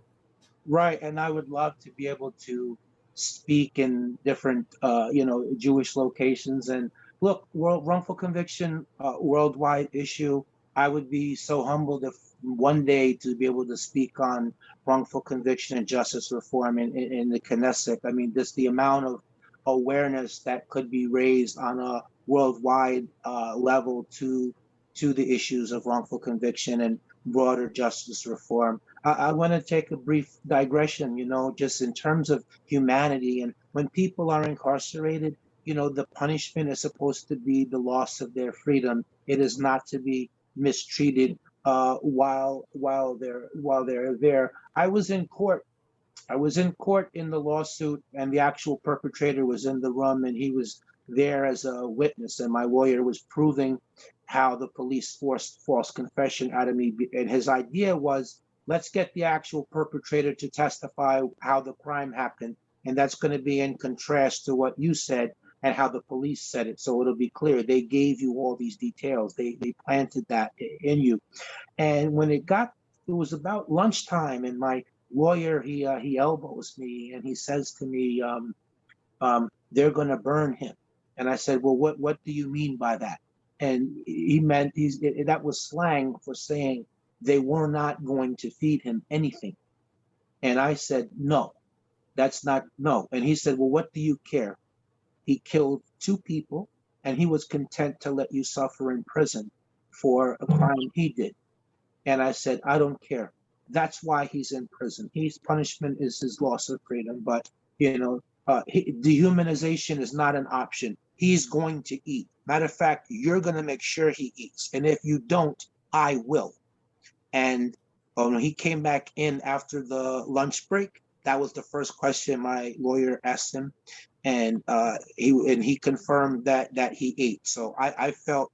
Right, and I would love to be able to speak in different, Jewish locations. And look, wrongful conviction, worldwide issue. I would be so humbled if one day to be able to speak on wrongful conviction and justice reform in the Knesset. I mean, just the amount of awareness that could be raised on a worldwide level to the issues of wrongful conviction and broader justice reform. I want to take a brief digression, just in terms of humanity. And when people are incarcerated, the punishment is supposed to be the loss of their freedom. It is not to be mistreated while they're there. I was in court in the lawsuit, and the actual perpetrator was in the room, and he was there as a witness, and my lawyer was proving how the police forced false confession out of me. And his idea was, let's get the actual perpetrator to testify how the crime happened, and that's going to be in contrast to what you said and how the police said it. So it'll be clear. They gave you all these details. They planted that in you. And when it was about lunchtime, and my lawyer, he elbows me and he says to me, they're going to burn him. And I said, well, what do you mean by that? And he meant that was slang for saying they were not going to feed him anything. And I said, no, that's not, no. And he said, well, what do you care? He killed two people, and he was content to let you suffer in prison for a crime he did. And I said, I don't care. That's why he's in prison. His punishment is his loss of freedom. But, dehumanization is not an option. He's going to eat. Matter of fact, you're going to make sure he eats. And if you don't, I will. And when he came back in after the lunch break, that was the first question my lawyer asked him. And he confirmed that he ate. So I felt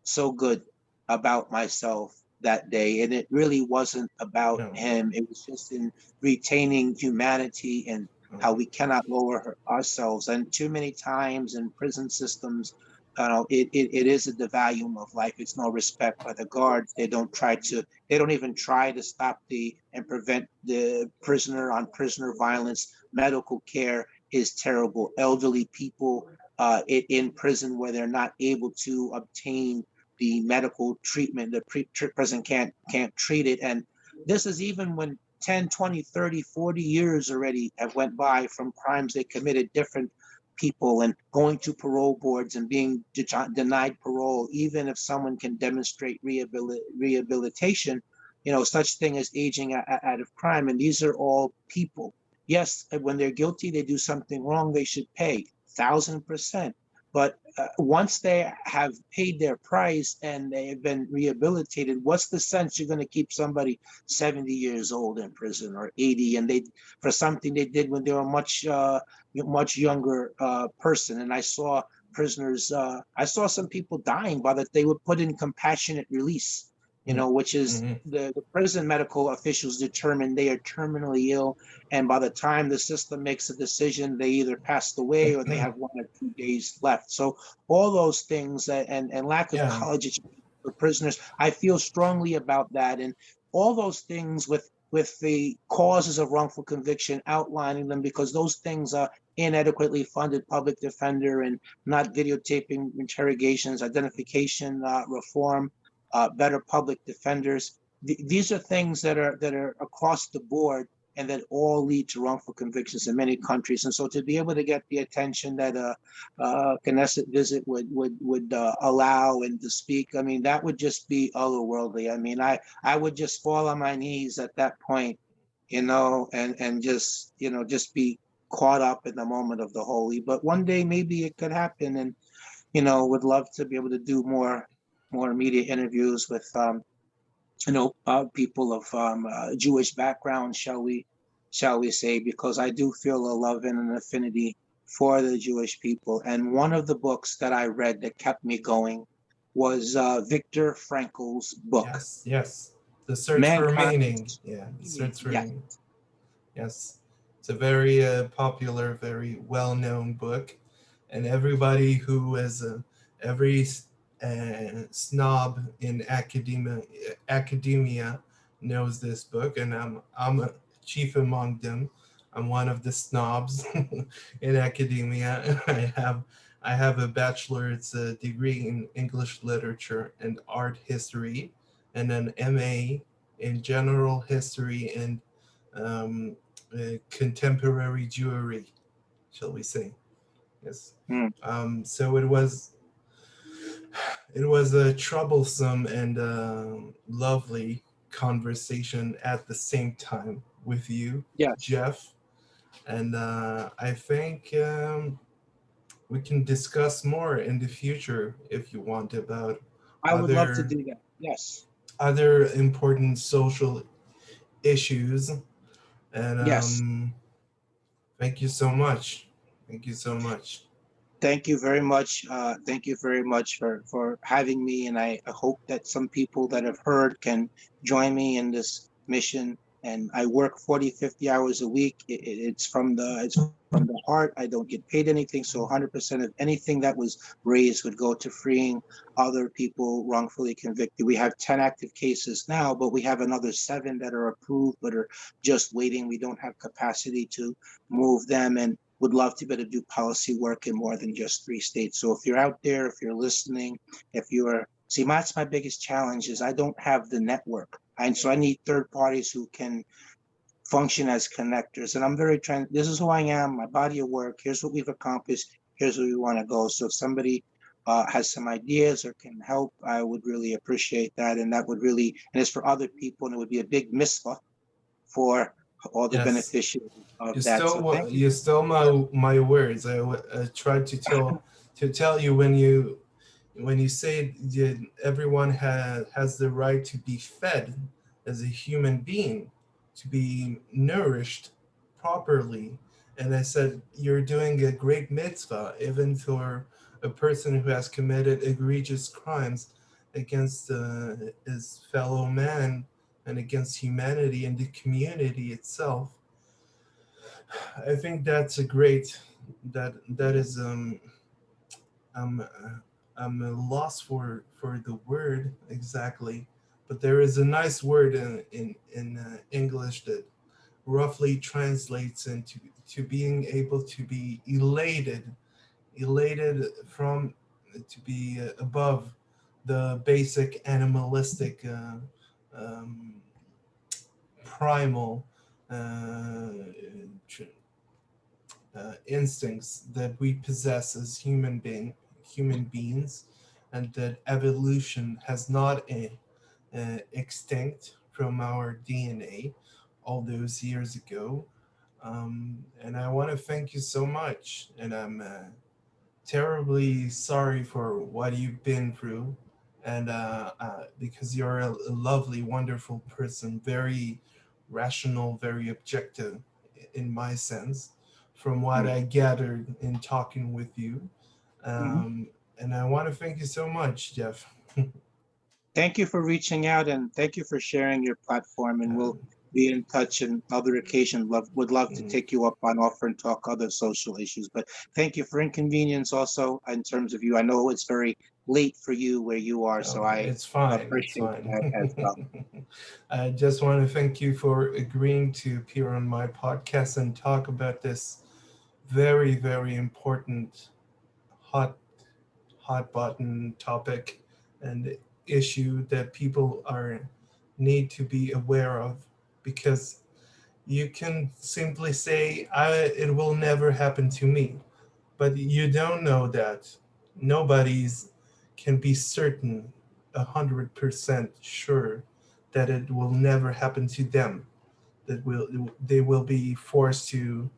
so good about myself that day. And it really wasn't about No. him. It was just in retaining humanity and how we cannot lower ourselves. And too many times in prison systems, it is a devaluing of life. It's no respect by the guards. They don't even try to stop and prevent the prisoner on prisoner violence. Medical care is terrible. Elderly people in prison where they're not able to obtain the medical treatment, the prison can't treat it. And this is even when 10, 20, 30, 40 years already have went by from crimes they committed, different people, and going to parole boards and being denied parole, even if someone can demonstrate rehabilitation, such thing as aging out of crime. And these are all people. Yes, when they're guilty, they do something wrong, they should pay 1,000%. But once they have paid their price and they have been rehabilitated, what's the sense you're going to keep somebody 70 years old in prison or 80, and for something they did when they were much younger person? And I saw prisoners, I saw some people dying by that they were put in compassionate release, which is the prison medical officials determine they are terminally ill. And by the time the system makes a decision, they either passed away or they have 1 or 2 days left. So all those things and lack of Yeah. college education for prisoners, I feel strongly about that. And all those things with the causes of wrongful conviction, outlining them, because those things are inadequately funded public defender and not videotaping interrogations, identification reform, better public defenders. These are things that are across the board and that all lead to wrongful convictions in many countries. And so to be able to get the attention that a Knesset visit would allow and to speak, I mean, that would just be otherworldly. I mean, I would just fall on my knees at that point, and just be caught up in the moment of the holy. But one day maybe it could happen, and would love to be able to do more media interviews with people of Jewish background, shall we say, because I do feel a love and an affinity for the Jewish people. And one of the books that I read that kept me going was Viktor Frankl's book, Yes. The Search for Meaning. Mankind. Yeah. The Search for Yeah, Meaning. Yes. It's a very popular, very well-known book, and everybody who is every snob in academia knows this book, and I'm a chief among them. I'm one of the snobs in academia. I have a bachelor's degree in English literature and art history, and an MA in general history and um, contemporary Jewry, shall we say? Yes. Mm. So it was a troublesome and lovely conversation at the same time with you, Yes, Jeff. And I think we can discuss more in the future if you want about I would love to other do that. Yes, other important social issues. And yes. thank you so much. Thank you so much. Thank you very much. Thank you very much for having me. And I hope that some people that have heard can join me in this mission. And I work 40, 50 hours a week. It's from the heart. I don't get paid anything. So 100% of anything that was raised would go to freeing other people wrongfully convicted. We have 10 active cases now, but we have another seven that are approved but are just waiting. We don't have capacity to move them. And would love to be able to do policy work in more than just three states. So if you're out there, if you're listening, if you're see, that's my biggest challenge is I don't have the network. And so I need third parties who can function as connectors. And I'm very trying, this is who I am, my body of work, here's what we've accomplished, here's where we want to go. So if somebody has some ideas or can help, I would really appreciate that. And that would really, and it's for other people, and it would be a big mitzvah for all the Yes. beneficiaries You of that. So stole thank you. you stole my words. I tried to tell you when you say that everyone has the right to be fed as a human being, to be nourished properly. And I said, you're doing a great mitzvah, even for a person who has committed egregious crimes against his fellow man and against humanity and the community itself. I think that's a great that is I'm I'm lost for the word exactly, but there is a nice word in English that roughly translates into to being able to be elated from to be above the basic animalistic um, primal uh, instincts that we possess as human beings, and that evolution has not extinct from our DNA all those years ago. And I want to thank you so much. And I'm terribly sorry for what you've been through. And because you're a lovely, wonderful person, very rational, very objective in my sense, from what I gathered in talking with you. Mhm. And I want to thank you so much, Jeff. Thank you for reaching out and thank you for sharing your platform. And we'll Um, be in touch in other occasions. Would love to mm, take you up on offer and talk other social issues. But thank you for inconvenience also in terms of you. I know it's very late for you where you are, so oh, I it's fine. It's appreciate fine. that as well. I just want to thank you for agreeing to appear on my podcast and talk about this very, very important hot hot button topic and issue that people are need to be aware of, because you can simply say it will never happen to me, but you don't know that nobody's can be certain 100% sure that it will never happen to them, that they will be coerced to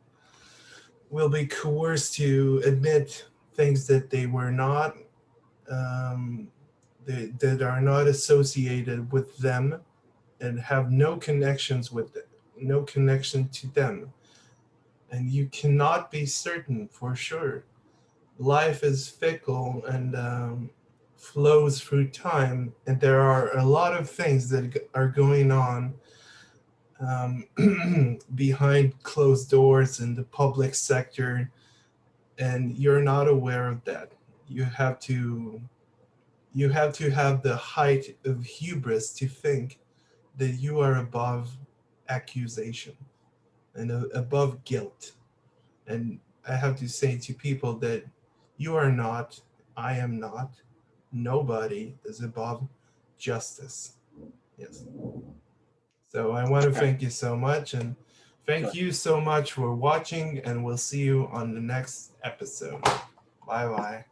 admit things that they were not, um, that are not associated with them and have no connections with them, no connection to them. And you cannot be certain for sure. Life is fickle and flows through time, and there are a lot of things that are going on behind closed doors in the public sector, and you're not aware of that. You have to have the height of hubris to think that you are above accusation and above guilt. And I have to say to people that You are not. I am not. Nobody is above justice. Yes. So I want to Okay, thank you so much, and thank sure. you so much for watching, and we'll see you on the next episode. Bye bye.